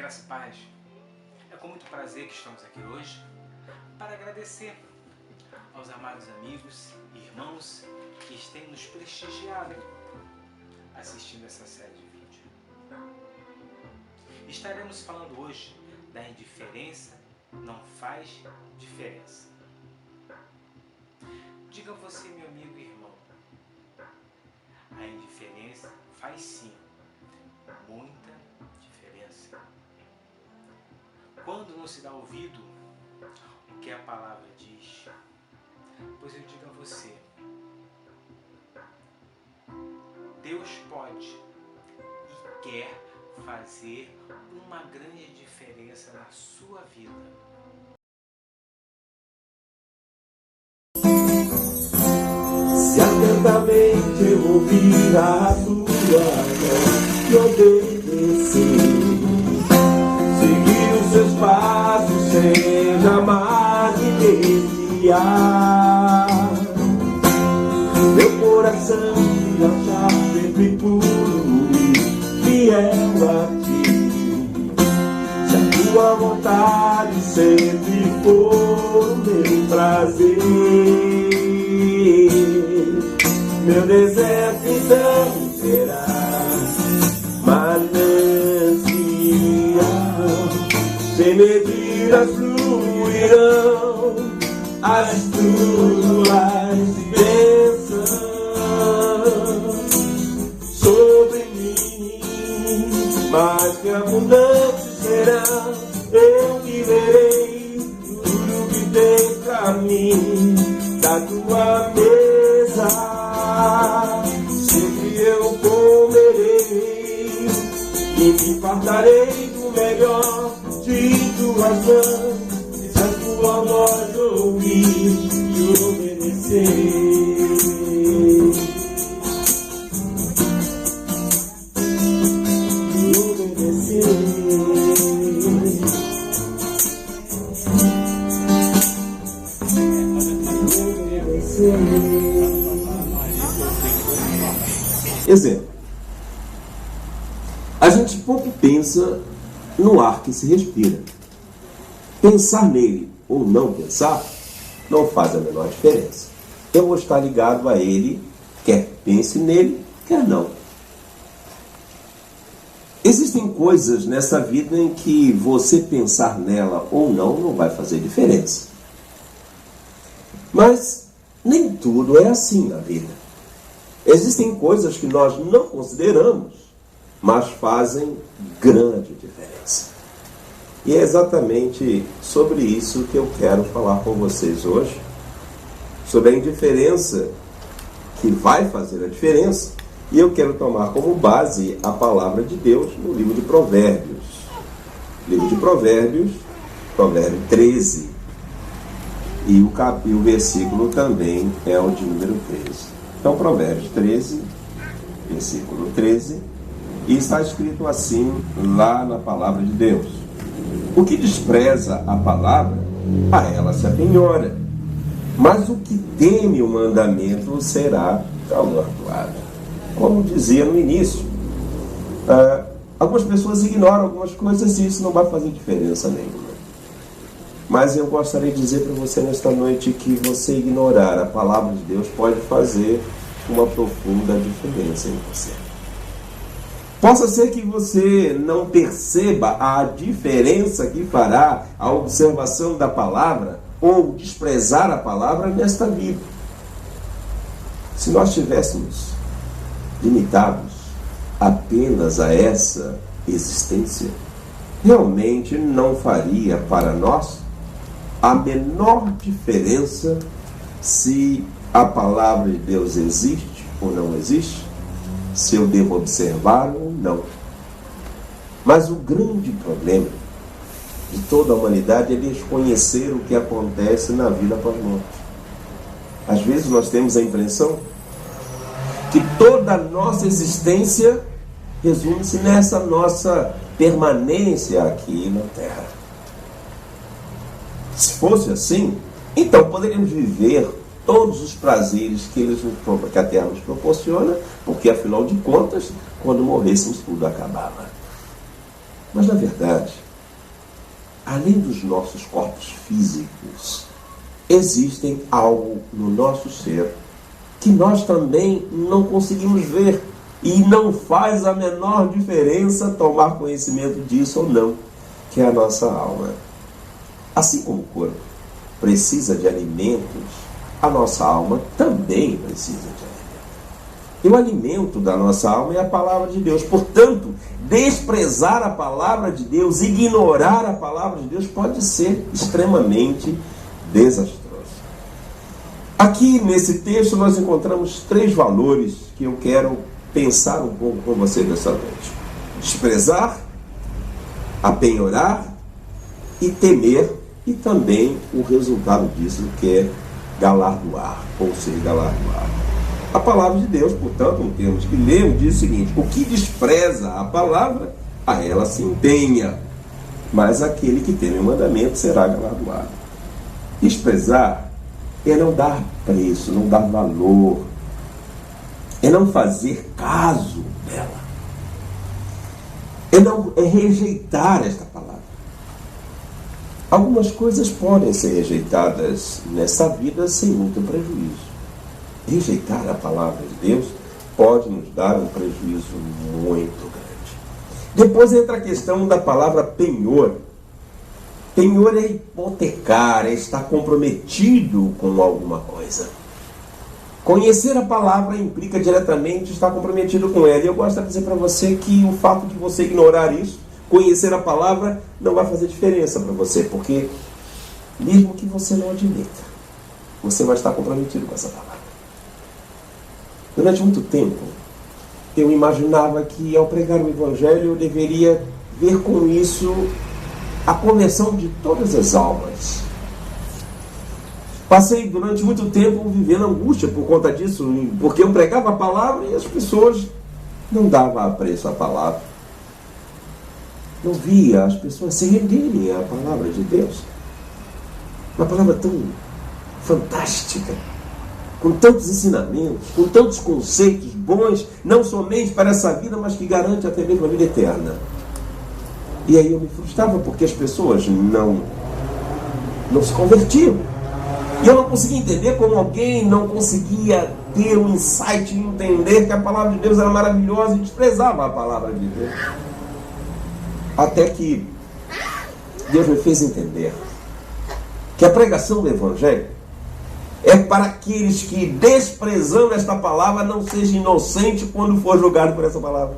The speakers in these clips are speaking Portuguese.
Graça e paz. É com muito prazer que estamos aqui hoje para agradecer aos amados amigos e irmãos que têm nos prestigiado assistindo essa série de vídeos. Estaremos falando hoje da indiferença não faz diferença. Diga você, meu amigo e irmão, a indiferença faz sim muita diferença. Quando não se dá ouvido o que a palavra diz, pois eu digo a você, Deus pode e quer fazer uma grande diferença na sua vida. Se atentamente eu ouvir a tua voz e obedecer, seguir os seus passos sem jamais me desviar, meu coração te achar sempre puro e fiel a ti. Se a tua vontade sempre for o meu prazer, meu deserto então será manancial, sem medidas fluirão as tuas bênçãos sobre mim, mas que abundante será, eu que verei tudo que tem pra mim da tua mesa. Sempre eu comerei e me fartarei do melhor de tuas mãos, se a tua voz ouvir e obedecer. E obedecer. Exemplo, a gente pouco pensa no ar que se respira. Pensar nele ou não pensar não faz a menor diferença. Eu vou estar ligado a ele, quer pense nele, quer não. Existem coisas nessa vida em que você pensar nela ou não vai fazer diferença. Mas nem tudo é assim na vida. Existem coisas que nós não consideramos, mas fazem grande diferença. E é exatamente sobre isso que eu quero falar com vocês hoje, sobre a indiferença que vai fazer a diferença, e eu quero tomar como base a palavra de Deus no livro de Provérbios. Livro de Provérbios, Provérbio 13, e o versículo também é o de número 13. Então, Provérbios 13, versículo 13, e está escrito assim lá na palavra de Deus: o que despreza a palavra, a ela se apenhora, mas o que teme o mandamento será galardoado. Como dizia no início, algumas pessoas ignoram algumas coisas e isso não vai fazer diferença nenhuma. Mas eu gostaria de dizer para você nesta noite que você ignorar a palavra de Deus pode fazer uma profunda diferença em você. Possa ser que você não perceba a diferença que fará a observação da palavra ou desprezar a palavra nesta vida. Se nós estivéssemos limitados apenas a essa existência, realmente não faria para nós a menor diferença se a palavra de Deus existe ou não existe, se eu devo observar ou não. Mas o grande problema de toda a humanidade é desconhecer o que acontece na vida após a morte. Às vezes nós temos a impressão que toda a nossa existência resume-se nessa nossa permanência aqui na Terra. Se fosse assim, então poderíamos viver todos os prazeres que a Terra nos proporciona, porque afinal de contas, quando morrêssemos tudo acabava. Mas, na verdade, além dos nossos corpos físicos, existem algo no nosso ser que nós também não conseguimos ver e não faz a menor diferença tomar conhecimento disso ou não, que é a nossa alma. Assim como o corpo precisa de alimentos, a nossa alma também precisa de alimentos. E o alimento da nossa alma é a palavra de Deus. Portanto, desprezar a palavra de Deus, ignorar a palavra de Deus pode ser extremamente desastroso. Aqui nesse texto nós encontramos 3 valores que eu quero pensar um pouco com você nessa noite: desprezar, apenhorar e temer, e também o resultado disso, que é galardoar, ou ser galardoar. A palavra de Deus, portanto, no termo que lemos, diz o seguinte: o que despreza a palavra, a ela se empenha, mas aquele que teme o mandamento será galardoado. Desprezar é não dar preço, não dar valor, é não fazer caso dela, é rejeitar esta palavra. Algumas coisas podem ser rejeitadas nessa vida sem muito prejuízo. Rejeitar a palavra de Deus pode nos dar um prejuízo muito grande. Depois entra a questão da palavra penhor. Penhor é hipotecar, é estar comprometido com alguma coisa. Conhecer a palavra implica diretamente estar comprometido com ela. E eu gosto de dizer para você que o fato de você ignorar isso, conhecer a palavra, não vai fazer diferença para você, porque mesmo que você não admita, você vai estar comprometido com essa palavra. Durante muito tempo, eu imaginava que ao pregar o Evangelho eu deveria ver com isso a conversão de todas as almas. Passei durante muito tempo vivendo angústia por conta disso, porque eu pregava a palavra e as pessoas não davam apreço à palavra. Não via as pessoas se renderem à palavra de Deus. Uma palavra tão fantástica, com tantos ensinamentos, com tantos conceitos bons, não somente para essa vida, mas que garante até mesmo a vida eterna. E aí eu me frustrava porque as pessoas não se convertiam. E eu não conseguia entender como alguém não conseguia ter um insight e entender que a palavra de Deus era maravilhosa e desprezava a palavra de Deus. Até que Deus me fez entender que a pregação do Evangelho é para aqueles que, desprezando esta palavra, não seja inocente quando for julgado por essa palavra.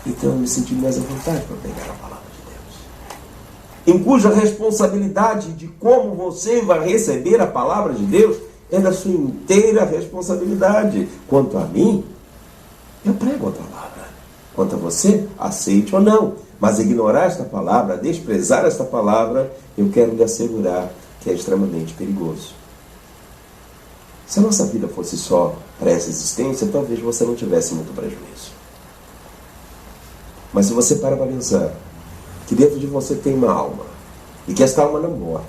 Então eu me senti mais à vontade para pregar a palavra de Deus, em cuja responsabilidade de como você vai receber a palavra de Deus é da sua inteira responsabilidade. Quanto a mim, eu prego a palavra. Quanto a você, aceite ou não. Mas ignorar esta palavra, desprezar esta palavra, eu quero lhe assegurar que é extremamente perigoso. Se a nossa vida fosse só para essa existência, talvez você não tivesse muito prejuízo. Mas se você para pensar que dentro de você tem uma alma, e que esta alma não morre,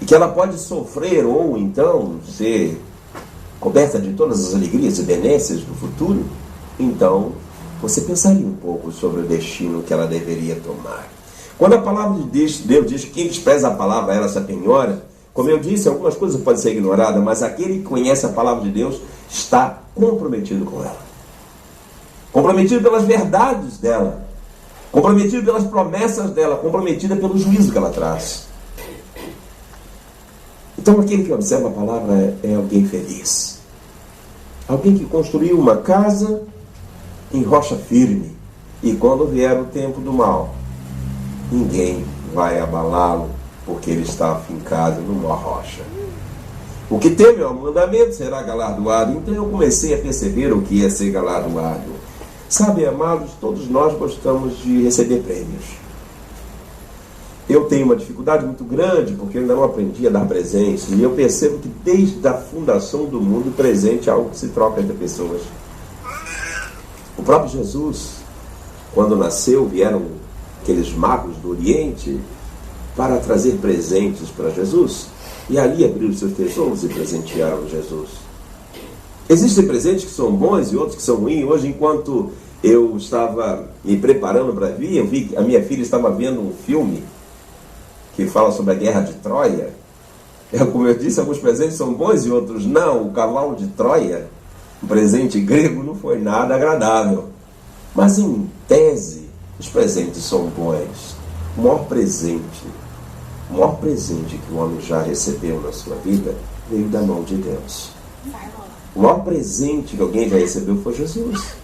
e que ela pode sofrer ou então ser coberta de todas as alegrias e benécias do futuro, então você pensaria um pouco sobre o destino que ela deveria tomar. Quando a palavra de Deus diz que quem despreza a palavra, ela se apenhora, como eu disse, algumas coisas podem ser ignoradas, mas aquele que conhece a palavra de Deus está comprometido com ela. Comprometido pelas verdades dela, comprometido pelas promessas dela, comprometida pelo juízo que ela traz. Então aquele que observa a palavra é alguém feliz. Alguém que construiu uma casa em rocha firme, e quando vier o tempo do mal, ninguém vai abalá-lo, porque ele está afincado numa rocha. O que teme ao mandamento será galardoado. Então eu comecei a perceber o que é ser galardoado. Sabe, amados, todos nós gostamos de receber prêmios. Eu tenho uma dificuldade muito grande, porque eu ainda não aprendi a dar presentes, e eu percebo que desde a fundação do mundo, presente é algo que se troca entre pessoas. O próprio Jesus, quando nasceu, vieram aqueles magos do Oriente para trazer presentes para Jesus, e ali abriram seus tesouros e presentearam Jesus. Existem presentes que são bons e outros que são ruins. Hoje, enquanto Eu estava me preparando para vir, eu vi que a minha filha estava vendo um filme que fala sobre a guerra de Troia. Como eu disse, alguns presentes são bons e outros não. O cavalo de Troia, um presente grego, não foi nada agradável. Mas em tese, os presentes são bons. O maior presente que o homem já recebeu na sua vida veio da mão de Deus. O maior presente que alguém já recebeu foi Jesus.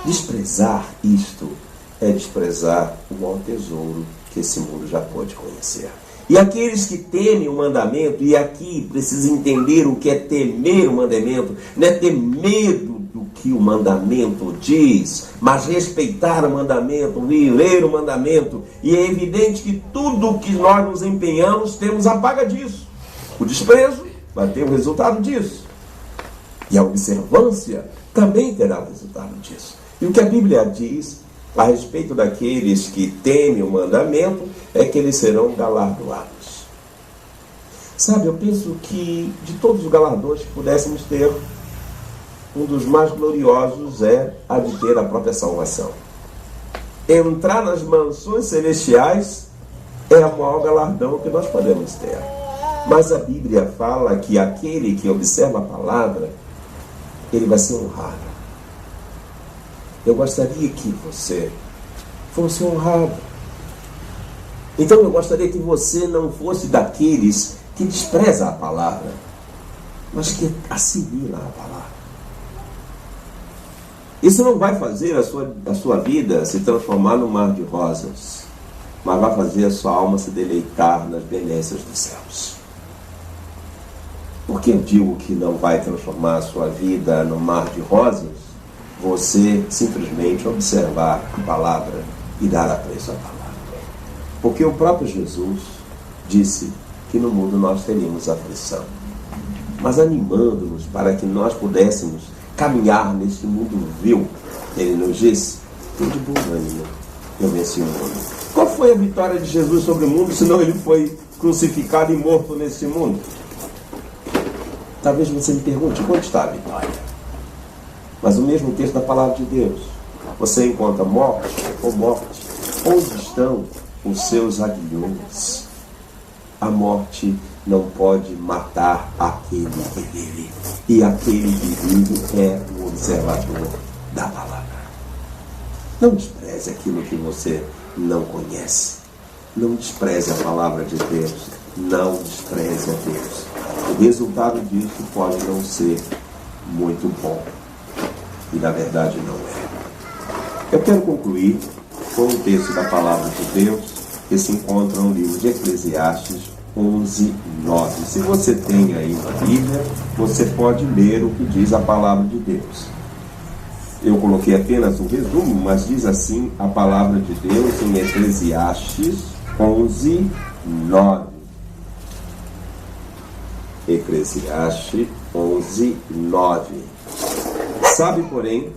Desprezar isto é desprezar o maior tesouro que esse mundo já pode conhecer. E aqueles que temem o mandamento, e aqui precisa entender o que é temer o mandamento, não é ter medo do que o mandamento diz, mas respeitar o mandamento, viver o mandamento. E é evidente que tudo que nós nos empenhamos, temos a paga disso. O desprezo vai ter o resultado disso. E a observância também terá o resultado disso. E o que a Bíblia diz a respeito daqueles que temem o mandamento é que eles serão galardoados. Sabe, eu penso que de todos os galardões que pudéssemos ter, um dos mais gloriosos é a de ter a própria salvação. Entrar nas mansões celestiais é o maior galardão que nós podemos ter. Mas a Bíblia fala que aquele que observa a palavra, ele vai ser honrado. Eu gostaria que você fosse honrado. Então eu gostaria que você não fosse daqueles que despreza a palavra, mas que assimila a palavra. Isso não vai fazer a sua vida se transformar num mar de rosas, mas vai fazer a sua alma se deleitar nas benesses dos céus. Por que eu digo que não vai transformar a sua vida num mar de rosas? Você simplesmente observar a palavra e dar apreço à palavra. Porque o próprio Jesus disse que no mundo nós teríamos aflição. Mas animando-nos para que nós pudéssemos caminhar neste mundo vil, ele nos disse: "Tem de bom ânimo, eu venci o mundo." Qual foi a vitória de Jesus sobre o mundo, senão ele foi crucificado e morto neste mundo? Talvez você me pergunte, onde está a vitória? Mas o mesmo texto da palavra de Deus, você encontra morte ou morte? Onde estão os seus aguilhões? A morte não pode matar aquele que vive. E aquele que vive é o observador da palavra. Não despreze aquilo que você não conhece. Não despreze a palavra de Deus. Não despreze a Deus. O resultado disso pode não ser muito bom. E na verdade não é. Eu quero concluir com um texto da palavra de Deus que se encontra no livro de Eclesiastes 11:9. Se você tem aí uma Bíblia, você pode ler o que diz a palavra de Deus. Eu coloquei apenas um resumo, mas diz assim a palavra de Deus em Eclesiastes 11:9. Eclesiastes 11:9. Sabe, porém,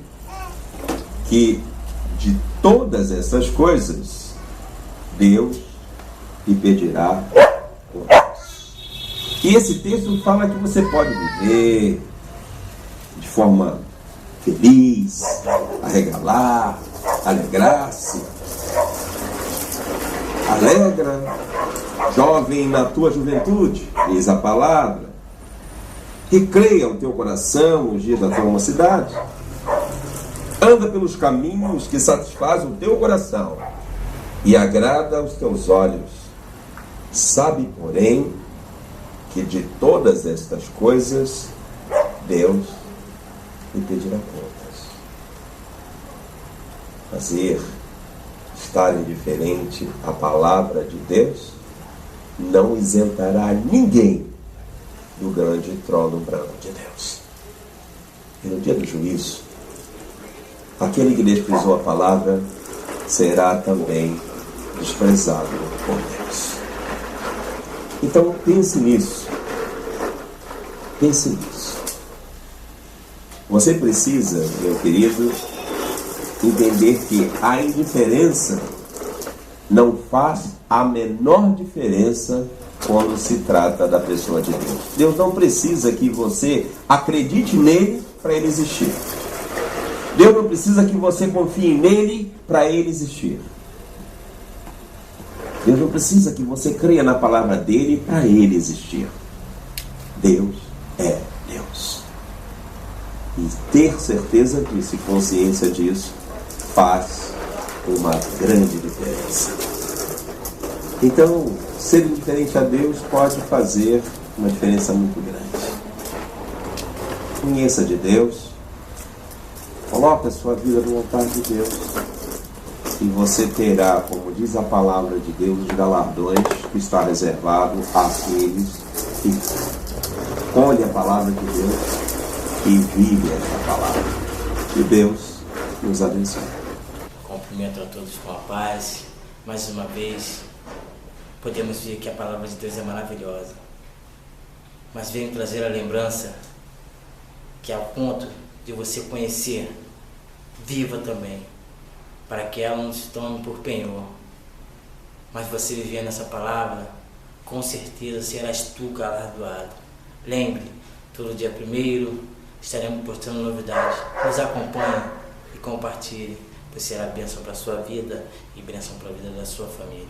que de todas essas coisas, Deus lhe pedirá contas. E esse texto fala que você pode viver de forma feliz, arregalar, alegrar-se. Alegra, jovem, na tua juventude, diz a palavra. Recreia o teu coração nos dias da tua mocidade. Anda pelos caminhos que satisfazem o teu coração e agrada aos teus olhos. Sabe, porém, que de todas estas coisas Deus lhe pedirá contas. Estar indiferente à palavra de Deus não isentará ninguém do grande trono branco de Deus. E no dia do juízo, aquele que desprezou a palavra será também desprezado por Deus. Então pense nisso. Pense nisso. Você precisa, meu querido, entender que a indiferença não faz a menor diferença quando se trata da pessoa de Deus. Deus não precisa que você acredite nele para ele existir. Deus não precisa que você confie nele para ele existir. Deus não precisa que você creia na palavra dele para ele existir. Deus é Deus. E ter certeza disso e consciência disso faz uma grande diferença. Então, ser indiferente a Deus pode fazer uma diferença muito grande. Conheça de Deus, coloque a sua vida no altar de Deus e você terá, como diz a palavra de Deus, os galardões que está reservado àqueles que colhem a palavra de Deus e vivem essa palavra. Que Deus nos abençoe. Cumprimento a todos com a paz. Mais uma vez, podemos ver que a palavra de Deus é maravilhosa. Mas venho trazer a lembrança que, ao ponto de você conhecer, viva também, para que ela não se tome por penhor. Mas você viver nessa palavra, com certeza serás tu galardoado. Lembre, todo dia 1º estaremos postando novidades. Nos acompanhe e compartilhe, pois será bênção para a sua vida e bênção para a vida da sua família.